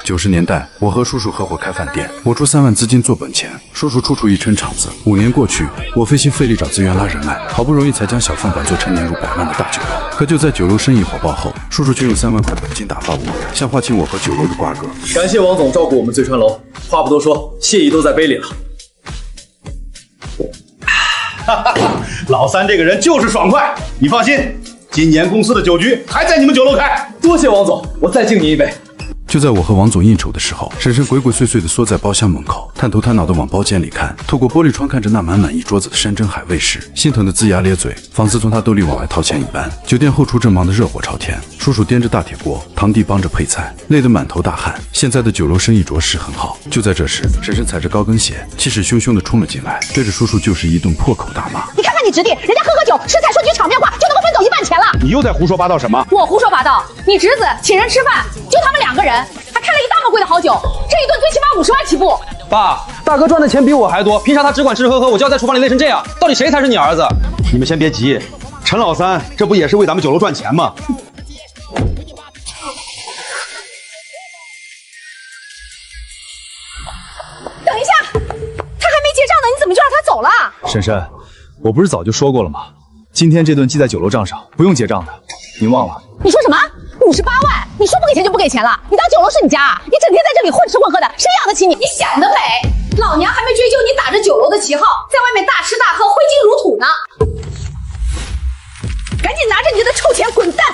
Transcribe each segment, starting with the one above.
90年代，我和叔叔合伙开饭店，我出3万资金做本钱，叔叔出一撑场子。5年过去，我费心费力找资源拉人脉，好不容易才将小饭馆做成年入100万的大酒楼。可就在酒楼生意火爆后，叔叔却用3万块本金打发我，想划清我和酒楼的瓜葛。感谢王总照顾我们醉川楼，话不多说，谢意都在杯里了。老三这个人就是爽快，你放心，今年公司的酒局还在你们酒楼开。多谢王总，我再敬您一杯。就在我和王总应酬的时候，婶婶鬼鬼祟祟地缩在包厢门口，探头探脑地往包间里看，透过玻璃窗看着那满满一桌子的山珍海味时，心疼得龇牙咧嘴，仿似从他兜里往外掏钱一般。酒店后厨正忙得热火朝天，叔叔掂着大铁锅，堂弟帮着配菜，累得满头大汗。现在的酒楼生意着实很好。就在这时，婶婶踩着高跟鞋，气势汹汹地冲了进来，对着叔叔就是一顿破口大骂。你看看你侄弟，人家喝酒，食材说句场面话就能够分走1半钱了。你又在胡说八道什么？我胡说八道？你侄子请人吃饭，就他们2个人，还开了一大么贵的好酒，这一顿最起码50万起步。爸，大哥赚的钱比我还多，凭啥他只管吃吃喝喝，我就要在厨房里累成这样？到底谁才是你儿子？你们先别急，陈老三这不也是为咱们酒楼赚钱吗？等一下，他还没结账呢，你怎么就让他走了？婶婶，我不是早就说过了吗？今天这顿记在酒楼账上，不用结账的，您忘了？你说什么？58万？你说不给钱就不给钱了？你当酒楼是你家？你整天在这里混吃混喝的，谁养得起你？你想得美！老娘还没追究你打着酒楼的旗号，在外面大吃大喝，挥金如土呢！赶紧拿着你的臭钱滚蛋！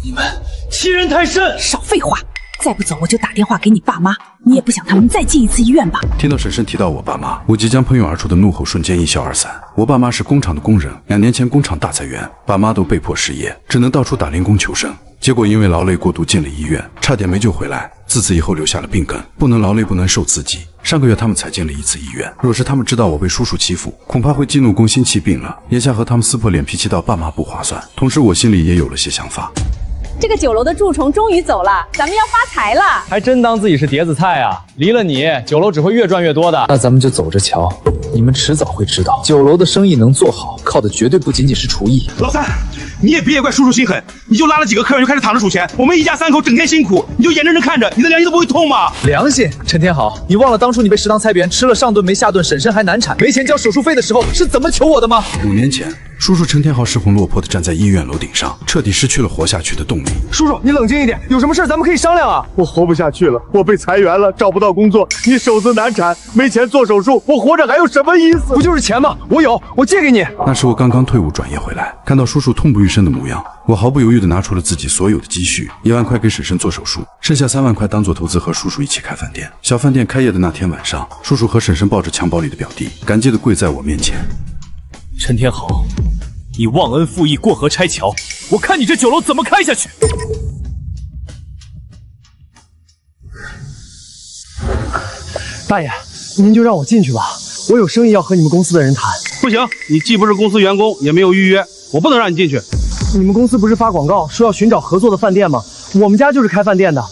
你们欺人太甚！少废话！再不走，我就打电话给你爸妈。你也不想他们再进一次医院吧？听到婶婶提到我爸妈，我即将喷涌而出的怒吼瞬间一消而散。我爸妈是工厂的工人，2年前工厂大裁员，爸妈都被迫失业，只能到处打零工求生。结果因为劳累过度进了医院，差点没救回来。自此以后留下了病根，不能劳累，不能受刺激。上个月他们才进了1次医院，若是他们知道我被叔叔欺负，恐怕会激怒攻心气病了。眼下和他们撕破脸皮气到爸妈不划算，同时我心里也有了些想法。这个酒楼的蛀虫终于走了，咱们要发财了！还真当自己是碟子菜啊！离了你，酒楼只会越赚越多的。那咱们就走着瞧，你们迟早会知道，酒楼的生意能做好，靠的绝对不仅仅是厨艺。老三，你也别怪叔叔心狠，你就拉了几个客人就开始躺着数钱，我们一家3口整天辛苦，你就眼睁睁看着，你的良心都不会痛吗？良心，陈天豪，你忘了当初你被食堂裁员，吃了上顿没下顿，婶婶还难产，没钱交手术费的时候是怎么求我的吗？5年前，叔叔陈天豪失魂落魄地站在医院楼顶上，彻底失去了活下去的动力。叔叔，你冷静一点，有什么事咱们可以商量啊。我活不下去了，我被裁员了，找不到工作，你首次难产，没钱做手术，我活着还有什么意思？不就是钱吗？我有，我借给你。那是我刚刚退伍转业回来，看到叔叔痛不欲生的模样，我毫不犹豫地拿出了自己所有的积蓄，1万块给婶婶做手术，剩下3万块当做投资和叔叔一起开饭店。小饭店开业的那天晚上，叔叔和婶婶抱着襁褓里的表弟，感激地跪在我面前。陈天豪，你忘恩负义，过河拆桥，我看你这酒楼怎么开下去！大爷，您就让我进去吧，我有生意要和你们公司的人谈。不行，你既不是公司员工，也没有预约，我不能让你进去。你们公司不是发广告说要寻找合作的饭店吗？我们家就是开饭店的。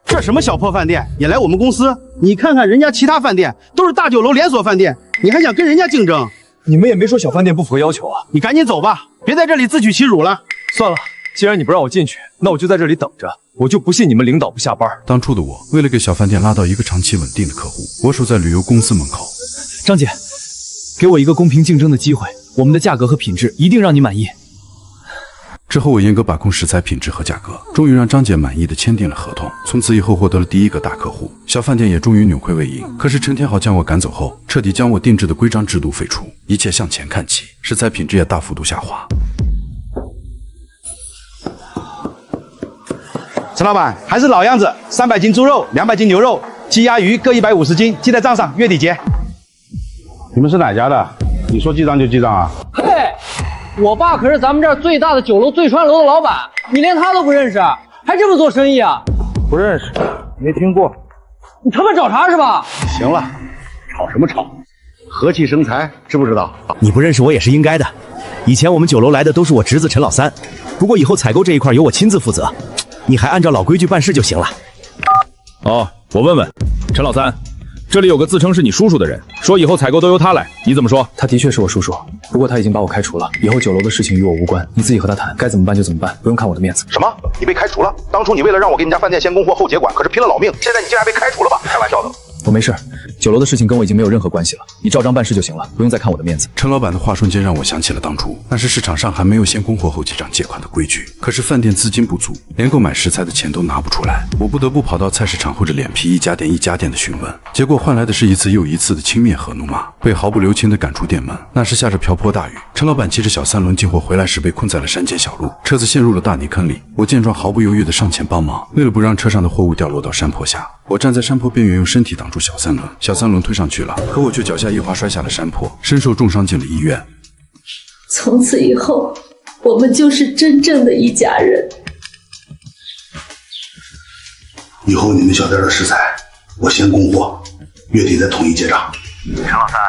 这什么小破饭店也来我们公司？你看看人家其他饭店都是大酒楼连锁饭店，你还想跟人家竞争？你们也没说小饭店不符合要求啊。你赶紧走吧，别在这里自取其辱了。算了，既然你不让我进去，那我就在这里等着。我就不信你们领导不下班。当初的我，为了给小饭店拉到一个长期稳定的客户，我守在旅游公司门口。张姐，给我一个公平竞争的机会，我们的价格和品质一定让你满意。之后我严格把控食材品质和价格，终于让张姐满意的签订了合同。从此以后获得了第1个大客户，小饭店也终于扭亏为盈。可是陈天豪将我赶走后，彻底将我定制的规章制度废除，一切向前看齐，食材品质也大幅度下滑。陈老板，还是老样子，300斤猪肉，200斤牛肉，鸡鸭鱼各150斤，记在账上，月底结。你们是哪家的？你说记账就记账啊？嘿，我爸可是咱们这儿最大的酒楼醉川楼的老板，你连他都不认识，还这么做生意啊？不认识，没听过。你他妈找茬是吧？行了，吵什么吵？和气生财，知不知道？你不认识我也是应该的。以前我们酒楼来的都是我侄子陈老三，不过以后采购这一块由我亲自负责，你还按照老规矩办事就行了。哦，我问问，陈老三，这里有个自称是你叔叔的人，说以后采购都由他来，你怎么说？他的确是我叔叔，不过他已经把我开除了，以后酒楼的事情与我无关，你自己和他谈，该怎么办就怎么办，不用看我的面子。什么？你被开除了？当初你为了让我给你家饭店先供货后结管，可是拼了老命，现在你竟然被开除了吧？开玩笑的。我没事，酒楼的事情跟我已经没有任何关系了，你照章办事就行了，不用再看我的面子。陈老板的话瞬间让我想起了当初，但是市场上还没有先供货后结账借款的规矩。可是饭店资金不足，连购买食材的钱都拿不出来，我不得不跑到菜市场或者脸皮一家店一家店的询问，结果换来的是一次又一次的轻蔑和怒骂，被毫不留情的赶出店门。那是下着瓢泼大雨，陈老板骑着小三轮进货回来时被困在了山间小路，车子陷入了大泥坑里。我见状毫不犹豫地上前帮忙，为了不让车上的货物掉落到山坡下，我站在山坡边缘用身体挡住小三轮，小三轮推上去了，可我却脚下一滑摔下了山坡，身受重伤进了医院。从此以后，我们就是真正的一家人。以后你们小店的食材我先供货，月底再统一结账。陈老三，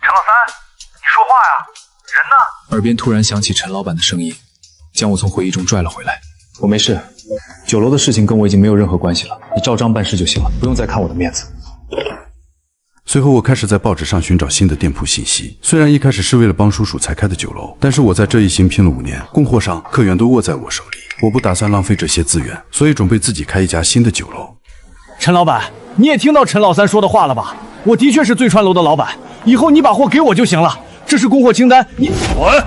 你说话呀，人呢？耳边突然响起陈老板的声音，将我从回忆中拽了回来。我没事，酒楼的事情跟我已经没有任何关系了，你照章办事就行了，不用再看我的面子。随后我开始在报纸上寻找新的店铺信息，虽然一开始是为了帮叔叔才开的酒楼，但是我在这一行拼了5年，供货上客源都握在我手里，我不打算浪费这些资源，所以准备自己开一家新的酒楼。陈老板，你也听到陈老三说的话了吧？我的确是醉川楼的老板，以后你把货给我就行了，这是供货清单，你滚！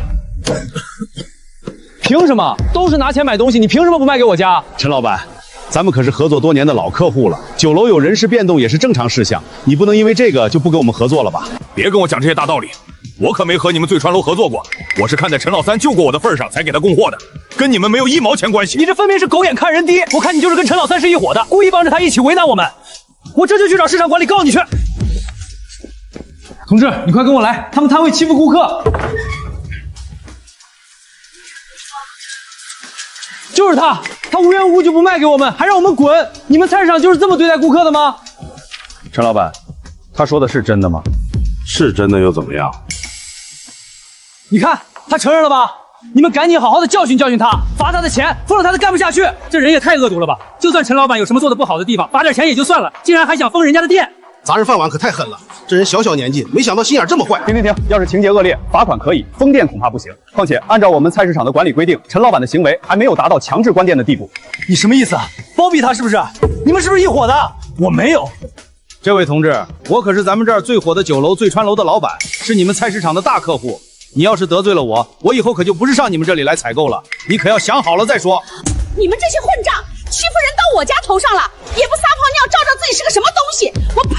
凭什么？都是拿钱买东西，你凭什么不卖给我家？陈老板，咱们可是合作多年的老客户了，酒楼有人事变动也是正常事项，你不能因为这个就不跟我们合作了吧？别跟我讲这些大道理，我可没和你们醉川楼合作过，我是看在陈老三救过我的份上才给他供货的，跟你们没有1毛钱关系。你这分明是狗眼看人低，我看你就是跟陈老三是一伙的，故意帮着他一起为难我们，我这就去找市场管理告你去。同志，你快跟我来，他们摊位欺负顾客。就是他无缘无故就不卖给我们，还让我们滚！你们菜市场就是这么对待顾客的吗？陈老板，他说的是真的吗？是真的又怎么样？你看他承认了吧？你们赶紧好好的教训教训他，罚他的钱，否则他都干不下去。这人也太恶毒了吧！就算陈老板有什么做的不好的地方，罚点钱也就算了，竟然还想封人家的店。砸人饭碗可太狠了！这人小小年纪，没想到心眼这么坏。停！要是情节恶劣，罚款可以，封店恐怕不行。况且按照我们菜市场的管理规定，陈老板的行为还没有达到强制关店的地步。你什么意思啊？包庇他是不是？你们是不是一伙的？我没有。这位同志，我可是咱们这儿最火的酒楼醉川楼的老板，是你们菜市场的大客户。你要是得罪了我，我以后可就不是上你们这里来采购了，你可要想好了再说。你们这些混账，欺负人到我家头上了，也不撒泡尿照照自己是个什么东西！我呸！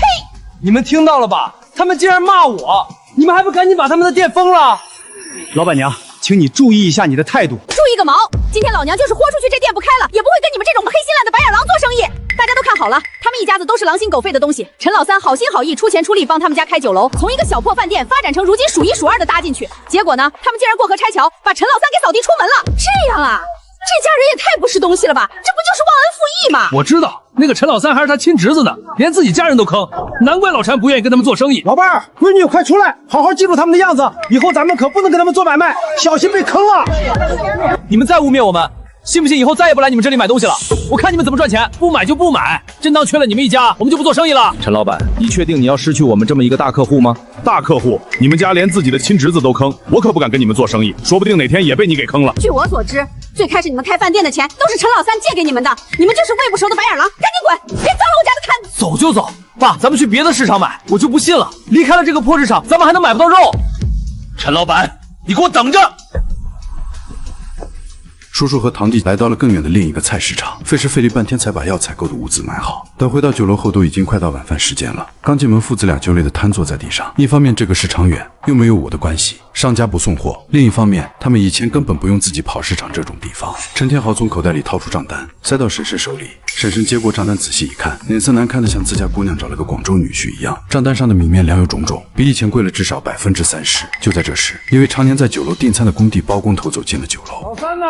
你们听到了吧？他们竟然骂我，你们还不赶紧把他们的店封了？老板娘，请你注意一下你的态度。注意个毛！今天老娘就是豁出去这店不开了，也不会跟你们这种黑心烂的白眼狼做生意。大家都看好了，他们一家子都是狼心狗肺的东西。陈老三好心好意出钱出力帮他们家开酒楼，从一个小破饭店发展成如今数1数2的搭进去。结果呢，他们竟然过河拆桥，把陈老三给扫地出门了。这样啊，这家人也太不是东西了吧？这不就是忘恩负义吗？我知道那个陈老三还是他亲侄子呢，连自己家人都坑，难怪老陈不愿意跟他们做生意。老伴儿，闺女快出来，好好记住他们的样子，以后咱们可不能跟他们做买卖，小心被坑了。你们再污蔑我们，信不信以后再也不来你们这里买东西了？我看你们怎么赚钱，不买就不买，真当缺了你们一家，我们就不做生意了。陈老板，你确定你要失去我们这么一个大客户吗？大客户，你们家连自己的亲侄子都坑，我可不敢跟你们做生意，说不定哪天也被你给坑了。据我所知，最开始你们开饭店的钱都是陈老三借给你们的，你们就是喂不熟的白眼狼，赶紧滚，别脏了我家的摊子。走就走，爸，咱们去别的市场买，我就不信了，离开了这个破市场，咱们还能买不到肉。陈老板，你给我等着！叔叔和堂弟来到了更远的另一个菜市场，费时费力半天才把要采购的物资买好。等回到酒楼后，都已经快到晚饭时间了。刚进门，父子俩就累得瘫坐在地上。一方面这个市场远，又没有我的关系，商家不送货；另一方面，他们以前根本不用自己跑市场这种地方。陈天豪从口袋里掏出账单，塞到婶婶手里。婶婶接过账单，仔细一看，脸色难看得像自家姑娘找了个广州女婿一样。账单上的米面粮油种种，比以前贵了至少30%。就在这时，一位常年在酒楼订餐的工地包工头走进了酒楼。老三呢？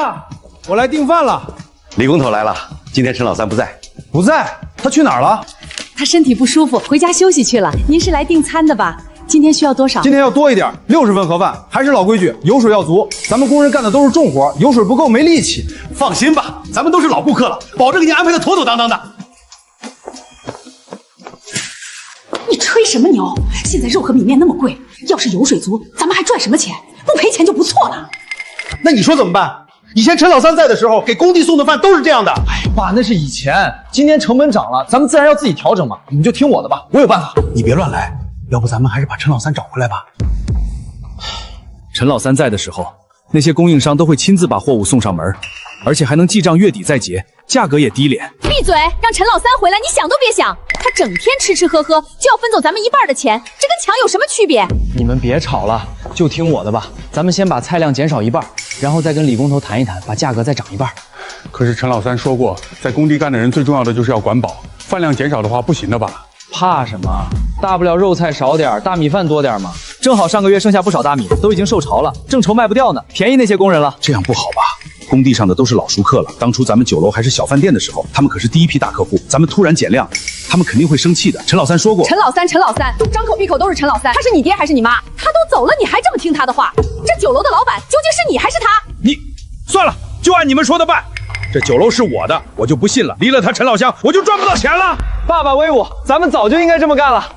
我来订饭了。李工头来了，今天陈老三不在。不在？他去哪儿了？他身体不舒服，回家休息去了。您是来订餐的吧？今天需要多少？今天要多一点，60份盒饭。还是老规矩，油水要足。咱们工人干的都是重活，油水不够没力气。放心吧，咱们都是老顾客了，保证给你安排的妥妥当当的。你吹什么牛？现在肉和米面那么贵，要是油水足，咱们还赚什么钱？不赔钱就不错了。那你说怎么办？以前陈老三在的时候，给工地送的饭都是这样的。哎，爸，那是以前，今天成本涨了，咱们自然要自己调整嘛。你们就听我的吧，我有办法。你别乱来，要不咱们还是把陈老三找回来吧。陈老三在的时候，那些供应商都会亲自把货物送上门，而且还能记账月底再结，价格也低廉。闭嘴！让陈老三回来，你想都别想。他整天吃吃喝喝，就要分走咱们一半的钱，这跟抢有什么区别？你们别吵了，就听我的吧。咱们先把菜量减少一半，然后再跟李工头谈一谈，把价格再涨一半。可是陈老三说过，在工地干的人最重要的就是要管饱，饭量减少的话不行的吧？怕什么？大不了肉菜少点，大米饭多点嘛。正好上个月剩下不少大米，都已经受潮了，正愁卖不掉呢，便宜那些工人了。这样不好吧？工地上的都是老熟客了，当初咱们酒楼还是小饭店的时候，他们可是第一批大客户，咱们突然减量，他们肯定会生气的。陈老三说过，陈老三，张口闭口都是陈老三，他是你爹还是你妈？他都走了，你还这么听他的话？这酒楼的老板究竟是你还是他？你算了，就按你们说的办。这酒楼是我的，我就不信了，离了他陈老乡，我就赚不到钱了。爸爸威武，咱们早就应该这么干了。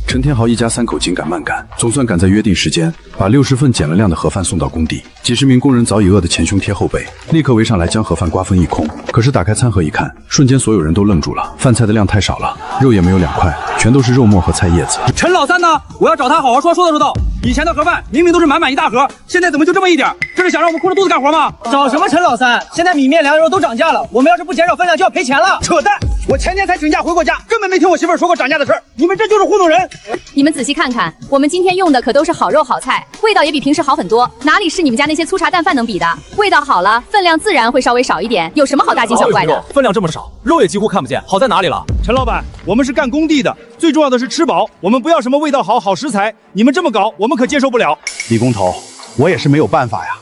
陈天豪一家3口紧赶慢赶，总算赶在约定时间，把60份减了量的盒饭送到工地。几十名工人早已饿得前胸贴后背，立刻围上来将盒饭瓜分一空。可是打开餐盒一看，瞬间所有人都愣住了，饭菜的量太少了，肉也没有2块，全都是肉末和菜叶子。陈老三呢？我要找他好好说道说道。以前的盒饭明明都是满一大盒，现在怎么就这么一点？这是想让我们哭着肚子干活吗？找什么陈老三？现在米面粮油都涨价了，我们要是不减少分量就要赔钱了。扯淡！我前天才请假回过家，根本没听我媳妇儿说过涨价的事儿。你们这就是糊弄人！你们仔细看看，我们今天用的可都是好肉好菜，味道也比平时好很多，哪里是你们家那些粗茶淡饭能比的？味道好了，分量自然会稍微少一点，有什么好大惊小怪的？分量这么少，肉也几乎看不见，好在哪里了？陈老板，我们是干工地的，最重要的是吃饱，我们不要什么味道好食材，你们这么搞，我们可接受不了。李工头，我也是没有办法呀，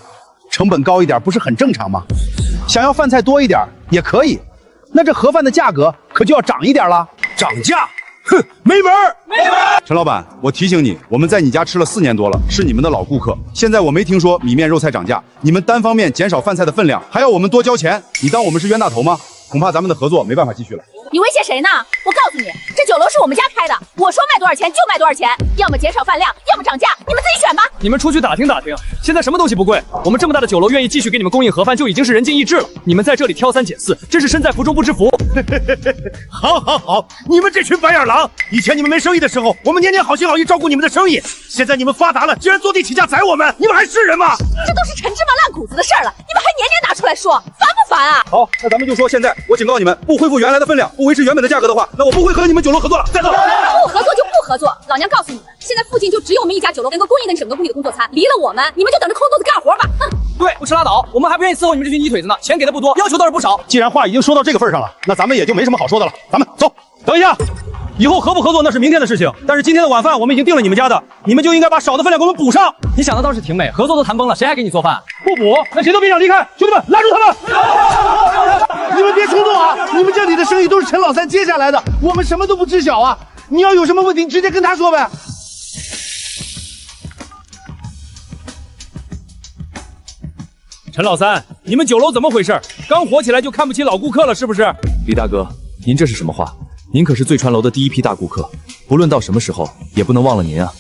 成本高一点不是很正常吗？想要饭菜多一点也可以，那这盒饭的价格可就要涨一点了。涨价？哼，没门儿！陈老板，我提醒你，我们在你家吃了4年多了，是你们的老顾客。现在我没听说米面肉菜涨价，你们单方面减少饭菜的分量，还要我们多交钱，你当我们是冤大头吗？恐怕咱们的合作没办法继续了。你威胁谁呢？我告诉你，这酒楼是我们家开的，我说卖多少钱就卖多少钱，要么减少饭量，要么涨价，你们自己选吧。你们出去打听打听，现在什么东西不贵？我们这么大的酒楼愿意继续给你们供应盒饭，就已经是人尽义至了。你们在这里挑3拣4，真是身在福中不知福。好，你们这群白眼狼！以前你们没生意的时候，我们年年好心好意照顾你们的生意，现在你们发达了，竟然坐地起价宰我们，你们还是人吗？这都是陈芝麻烂谷子的事儿了，你们还年年拿出来说，烦不烦啊？好，那咱们就说现在，我警告你们，不恢复原来的分量，不维持原本的价格的话，那我不会和你们酒楼合作了。再走！不合作就不合作，老娘告诉你们，现在附近就只有我们一家酒楼能够供应整个工地的工作餐，离了我们，你们就等着空肚子干活吧。哼！对，不吃拉倒，我们还不愿意伺候你们这群泥腿子呢，钱给的不多，要求倒是不少。既然话已经说到这个份上了，那咱们也就没什么好说的了，咱们走。等一下，以后合不合作那是明天的事情，但是今天的晚饭我们已经订了你们家的，你们就应该把少的分量给我们补上。你想的倒是挺美，合作都谈崩了，谁还给你做饭？不补，那谁都别想离开！兄弟们，拉住他们！你们别冲动啊！你们这里的生意都是陈老三接下来的，我们什么都不知晓啊！你要有什么问题，你直接跟他说呗。陈老三，你们酒楼怎么回事？刚火起来就看不起老顾客了是不是？李大哥，您这是什么话？您可是醉川楼的第一批大顾客，不论到什么时候，也不能忘了您啊。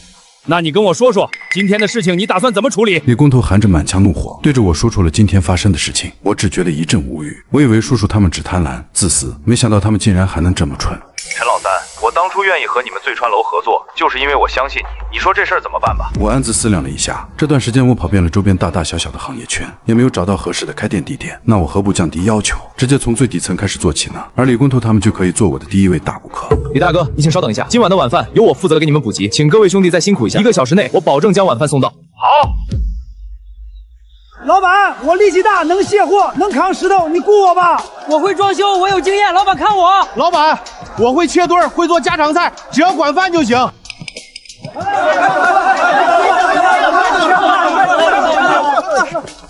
那你跟我说说，今天的事情你打算怎么处理？李工头含着满腔怒火，对着我说出了今天发生的事情。我只觉得一阵无语。我以为叔叔他们只贪婪自私，没想到他们竟然还能这么蠢。陈老三，我当初愿意和你们醉川楼合作，就是因为我相信你。你说这事儿怎么办吧？我暗自思量了一下，这段时间我跑遍了周边大大小小的行业圈，也没有找到合适的开店地点。那我何不降低要求，直接从最底层开始做起呢？而李工头他们就可以做我的第一位大顾客。李大哥，你请稍等一下，今晚的晚饭由我负责给你们补给，请各位兄弟再辛苦一下，1个小时内我保证将晚饭送到。好。老板，我力气大，能卸货，能扛石头，你雇我吧。我会装修，我有经验，老板看我。老板，我会切墩，会做家常菜，只要管饭就行。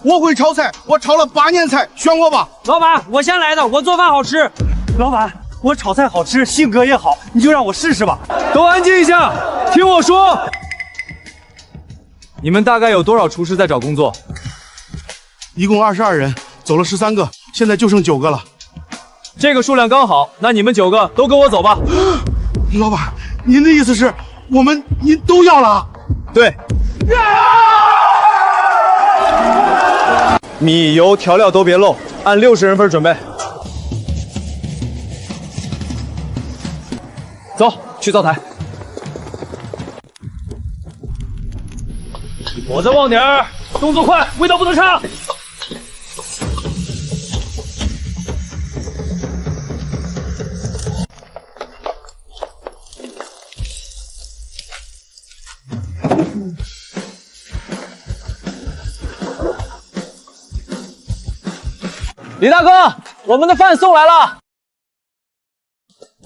我会炒菜，我炒了8年菜，选我吧。老板，我先来的，我做饭好吃。老板，我炒菜好吃，性格也好，你就让我试试吧。都安静一下，听我说。你们大概有多少厨师在找工作？一共22人，走了13个，现在就剩9个了。这个数量刚好，那你们9个都跟我走吧。老板，您的意思是，您都要了？对。米、油、调料都别漏，按60人份准备。走，去灶台。我再旺点儿，动作快，味道不能差。李大哥，我们的饭送来了。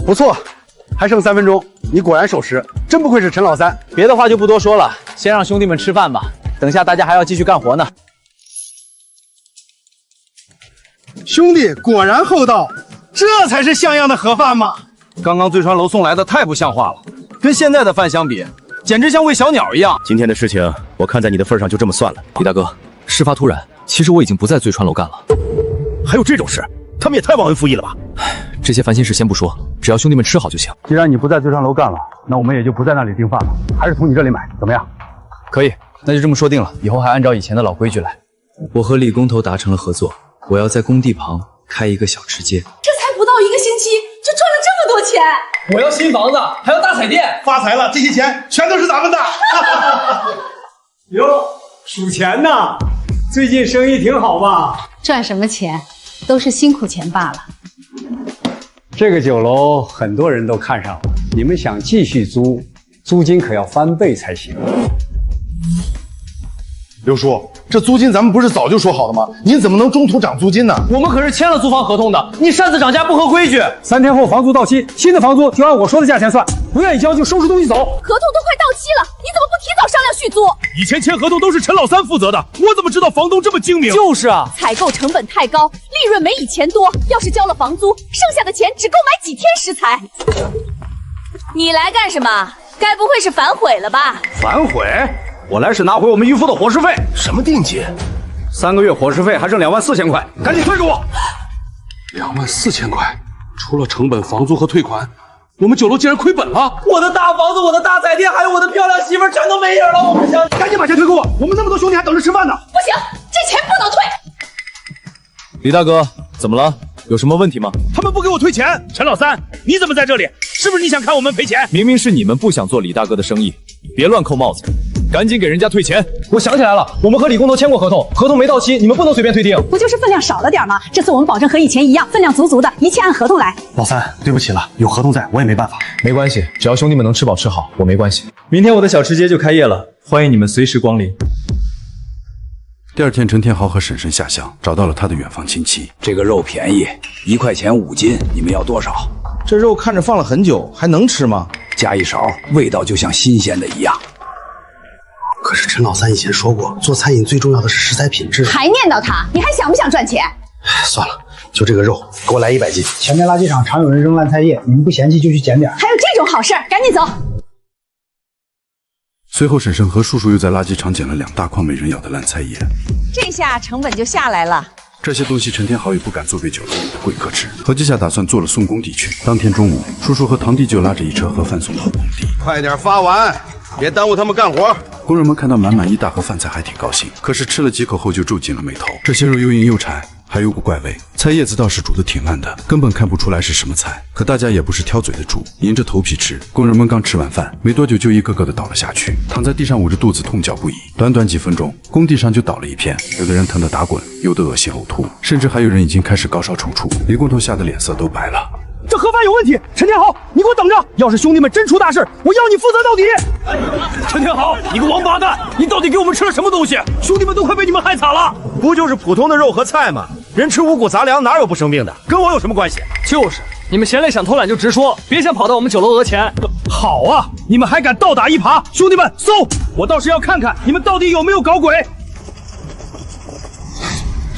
不错，还剩3分钟，你果然守时，真不愧是陈老三。别的话就不多说了，先让兄弟们吃饭吧，等下大家还要继续干活呢。兄弟果然厚道，这才是像样的盒饭嘛！刚刚醉川楼送来的太不像话了，跟现在的饭相比，简直像喂小鸟一样。今天的事情，我看在你的份上就这么算了。李大哥，事发突然，其实我已经不在醉川楼干了。还有这种事，他们也太忘恩负义了吧！这些烦心事先不说，只要兄弟们吃好就行。既然你不在醉川楼干了，那我们也就不在那里订饭了，还是从你这里买，怎么样？可以，那就这么说定了，以后还按照以前的老规矩来。我和李工头达成了合作，我要在工地旁开一个小吃街。这才不到1个星期，就赚了这么多钱。我要新房子，还要大彩电，发财了！这些钱全都是咱们的。哟，数钱呢？最近生意挺好吧？赚什么钱，都是辛苦钱罢了。这个酒楼很多人都看上了，你们想继续租，租金可要翻倍才行。刘叔，这租金咱们不是早就说好的吗？您怎么能中途涨租金呢？我们可是签了租房合同的，你擅自涨价不合规矩。3天后房租到期，新的房租就按我说的价钱算，不愿意交就收拾东西走。合同都快到期了，你怎么不提早商量续租？以前签合同都是陈老三负责的，我怎么知道房东这么精明？就是啊，采购成本太高，利润没以前多。要是交了房租，剩下的钱只够买几天食材。你来干什么？该不会是反悔了吧？反悔？我来是拿回我们渔夫的伙食费。什么定金？3个月伙食费还剩24000块，赶紧退给我！24000块，除了成本、房租和退款，我们酒楼竟然亏本了！我的大房子、我的大彩电，还有我的漂亮媳妇儿，全都没影了！我不想，赶紧把钱退给我！我们那么多兄弟还等着吃饭呢！不行，这钱不能退！李大哥，怎么了？有什么问题吗？他们不给我退钱！陈老三，你怎么在这里？是不是你想看我们赔钱？明明是你们不想做李大哥的生意，别乱扣帽子，赶紧给人家退钱！我想起来了，我们和李工头签过合同，合同没到期，你们不能随便退订。不就是分量少了点吗？这次我们保证和以前一样，分量足足的，一切按合同来。老三，对不起了，有合同在，我也没办法。没关系，只要兄弟们能吃饱吃好，我没关系。明天我的小吃街就开业了，欢迎你们随时光临。第2天，陈天豪和婶婶下乡，找到了他的远房亲戚。这个肉便宜，1块钱5斤，你们要多少？这肉看着放了很久，还能吃吗？加1勺，味道就像新鲜的一样。可是陈老三以前说过，做餐饮最重要的是食材品质。还念叨他，你还想不想赚钱？算了，就这个肉，给我来100斤。前面垃圾场常有人扔烂菜叶，你们不嫌弃就去捡点。还有这种好事，赶紧走。随后，婶婶和叔叔又在垃圾场捡了2大筐没人要的烂菜叶。这下成本就下来了。这些东西陈天豪也不敢做给酒楼里的贵客吃，合计下打算做了送工地去。当天中午，叔叔和堂弟就拉着一车盒饭送到工地。快点发完，别耽误他们干活。工人们看到满满一大盒饭菜还挺高兴，可是吃了几口后就皱紧了眉头。这些肉又硬又柴，还有股怪味。菜叶子倒是煮得挺烂的，根本看不出来是什么菜。可大家也不是挑嘴的猪，硬着头皮吃。工人们刚吃完饭，没多久就一个个的倒了下去，躺在地上捂着肚子痛叫不已。短短几分钟，工地上就倒了一片，有的人疼得打滚，有的恶心呕吐，甚至还有人已经开始高烧抽搐。李工头吓得脸色都白了。这盒饭有问题，陈天豪，你给我等着！要是兄弟们真出大事，我要你负责到底！陈天豪，你个王八蛋，你到底给我们吃了什么东西？兄弟们都快被你们害惨了！不就是普通的肉和菜吗？人吃五谷杂粮哪有不生病的？跟我有什么关系？就是，你们闲来想偷懒就直说，别想跑到我们酒楼讹钱。好啊，你们还敢倒打一耙！兄弟们，搜！我倒是要看看你们到底有没有搞鬼！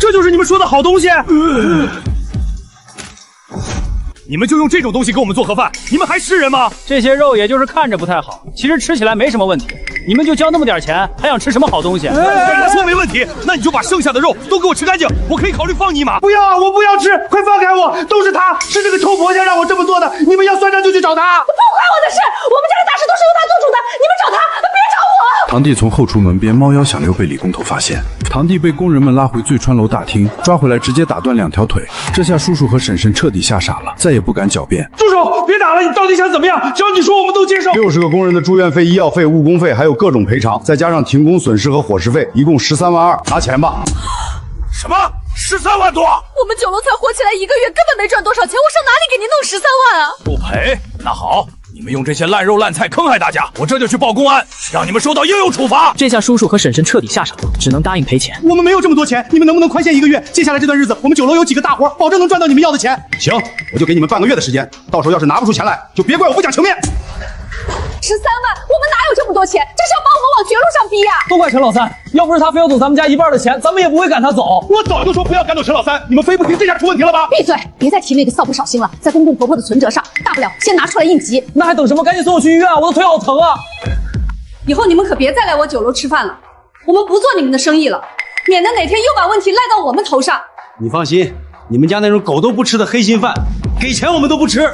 这就是你们说的好东西？你们就用这种东西给我们做盒饭，你们还是人吗？这些肉也就是看着不太好，其实吃起来没什么问题。你们就交那么点钱，还想吃什么好东西？我说没问题，那你就把剩下的肉都给我吃干净，我可以考虑放你一马。不要啊，我不要吃，快放开我！都是他，是这个臭婆家让我这么做的，你们要算账就去找他。不关我的事，我们家的大事都是由他做主的，你们找他，别找我。堂弟从后厨门边猫腰响溜被李工头发现，堂弟被工人们拉回醉川楼大厅，抓回来直接打断2条腿。这下叔叔和婶婶彻底吓傻了，再也不敢狡辩。住手！别打了，你到底想怎么样？只要你说，我们都接受。 60个工人的住院费、医药费、误工费，还有各种赔偿，再加上停工损失和伙食费，一共13万2，拿钱吧。什么？13万多？我们酒楼才火起来1个月，根本没赚多少钱，我上哪里给您弄13万啊？不赔？那好。 你们用这些烂肉烂菜坑害大家，我这就去报公安，让你们受到应有处罚。这下叔叔和婶婶彻底吓傻了，只能答应赔钱。我们没有这么多钱，你们能不能宽限1个月？接下来这段日子，我们酒楼有几个大活，保证能赚到你们要的钱。行，我就给你们半个月的时间，到时候要是拿不出钱来，就别怪我不讲情面。 13万，我们哪有这么多钱？这是要把我们往绝路上逼呀！都怪陈老三，要不是他非要走咱们家1半的钱，咱们也不会赶他走。我早就说不要赶走陈老三，你们非不听，这下出问题了吧？闭嘴！别再提那个少不少星了，在公公婆婆的存折上，大不了先拿出来应急。那还等什么？赶紧送我去医院啊！我的腿好疼啊！以后你们可别再来我酒楼吃饭了，我们不做你们的生意了，免得哪天又把问题赖到我们头上。你放心，你们家那种狗都不吃的黑心饭，给钱我们都不吃。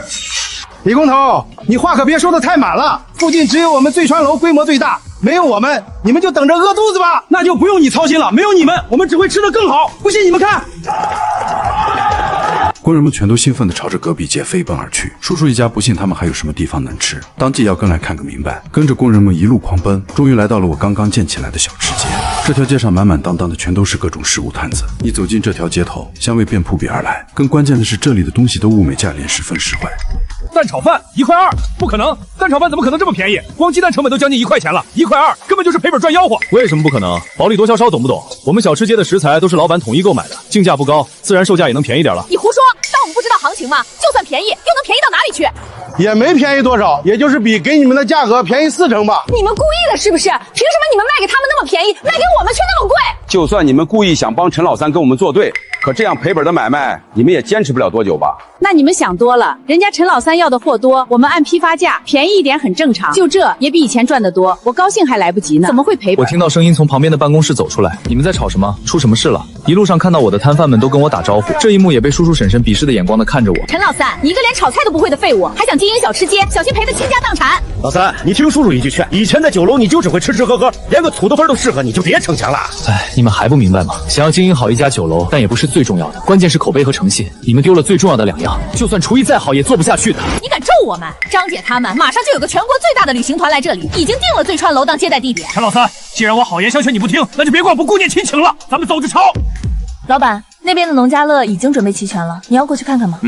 李工头，你话可别说的太满了。附近只有我们醉川楼规模最大，没有我们，你们就等着饿肚子吧。那就不用你操心了，没有你们，我们只会吃得更好。不信你们看。工人们全都兴奋地朝着隔壁街飞奔而去。叔叔一家不信他们还有什么地方能吃，当即要跟来看个明白。跟着工人们一路狂奔，终于来到了我刚刚建起来的小吃街。这条街上满满当当的全都是各种食物摊子。一走进这条街头，香味便扑鼻而来。更关键的是，这里的东西都物美价廉，十分实惠。 蛋炒饭1块2，不可能！蛋炒饭怎么可能这么便宜？光鸡蛋成本都将近1块钱了，1块2，根本就是赔本赚吆喝。为什么不可能？薄利多销，稍懂不懂？我们小吃街的食材都是老板统一购买的，进价不高，自然售价也能便宜点了。你胡说！当我们不知道行情吗？就算便宜，又能便宜到哪里去？也没便宜多少，也就是比给你们的价格便宜4成吧。你们故意的是不是？凭什么你们卖给他们那么便宜，卖给我们却那么贵？就算你们故意想帮陈老三跟我们作对，可这样赔本的买卖，你们也坚持不了多久吧？那你们想多了，人家陈老三要的货多，我们按批发价便宜一点很正常。就这也比以前赚得多，我高兴还来不及呢，怎么会赔本？我听到声音从旁边的办公室走出来，你们在吵什么？出什么事了？一路上看到我的摊贩们都跟我打招呼，这一幕也被叔叔婶婶鄙视的眼光的看着我。陈老三，你一个连炒菜都不会的废物，还想经营小吃街，小心赔得倾家荡产。老三，你听叔叔一句劝，以前在酒楼你就只会吃吃喝喝，连个土豆分都适合，你就别逞强了。哎，你们还不明白吗？想要经营好一家酒楼，但也不是最重要的，关键是口碑和诚信。你们丢了最重要的2样，就算厨艺再好也做不下去的。你敢咒我们？张姐他们马上就有个全国最大的旅行团来这里，已经定了醉川楼当接待地点。陈老三，既然我好言相劝你不听，那就别怪我不顾念亲情了。咱们走着瞧。老板，那边的农家乐已经准备齐全了，你要过去看看吗？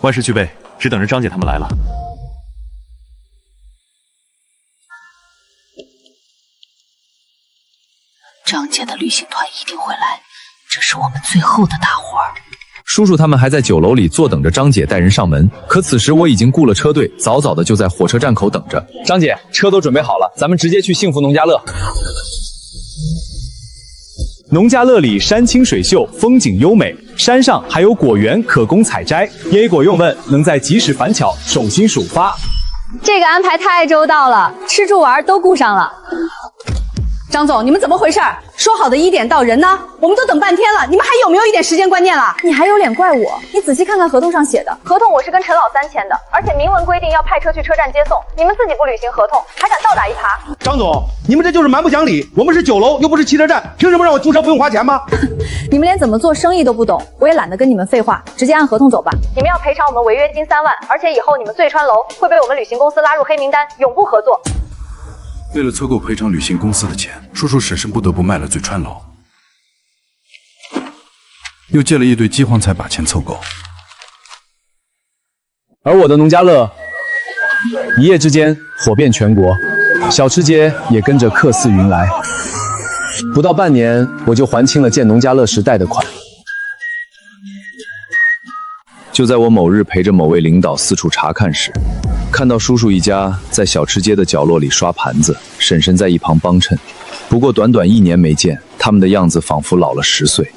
万事俱备，只等着张姐他们来了。张姐的旅行团一定会来，这是我们最后的大活儿。叔叔他们还在酒楼里坐等着张姐带人上门，可此时我已经雇了车队，早早的就在火车站口等着。张姐，车都准备好了，咱们直接去幸福农家乐。农家乐里山清水秀，风景优美，山上还有果园可供采摘，椰果用问能在及时返巧，手心抒发。这个安排太周到了，吃住玩都顾上了。张总，你们怎么回事？说好的1点到，人呢？我们都等半天了，你们还有没有一点时间观念了？你还有脸怪我？你仔细看看合同上写的，合同我是跟陈老三签的，而且明文规定要派车去车站接送，你们自己不履行合同，还敢倒打一耙？张总，你们这就是蛮不讲理。我们是酒楼，又不是汽车站，凭什么让我租车不用花钱吗？你们连怎么做生意都不懂，我也懒得跟你们废话，直接按合同走吧。你们要赔偿我们违约金3万，而且以后你们醉川楼会被我们旅行公司拉入黑名单，永不合作。为了凑够赔偿旅行公司的钱，叔叔婶婶不得不卖了醉川楼，又借了一堆饥荒才把钱凑够。而我的农家乐一夜之间火遍全国，小吃街也跟着客似云来。不到半年，我就还清了建农家乐时贷的款。就在我某日陪着某位领导四处查看时，看到叔叔一家在小吃街的角落里刷盘子，婶婶在一旁帮衬。不过短短1年没见，他们的样子仿佛老了10岁。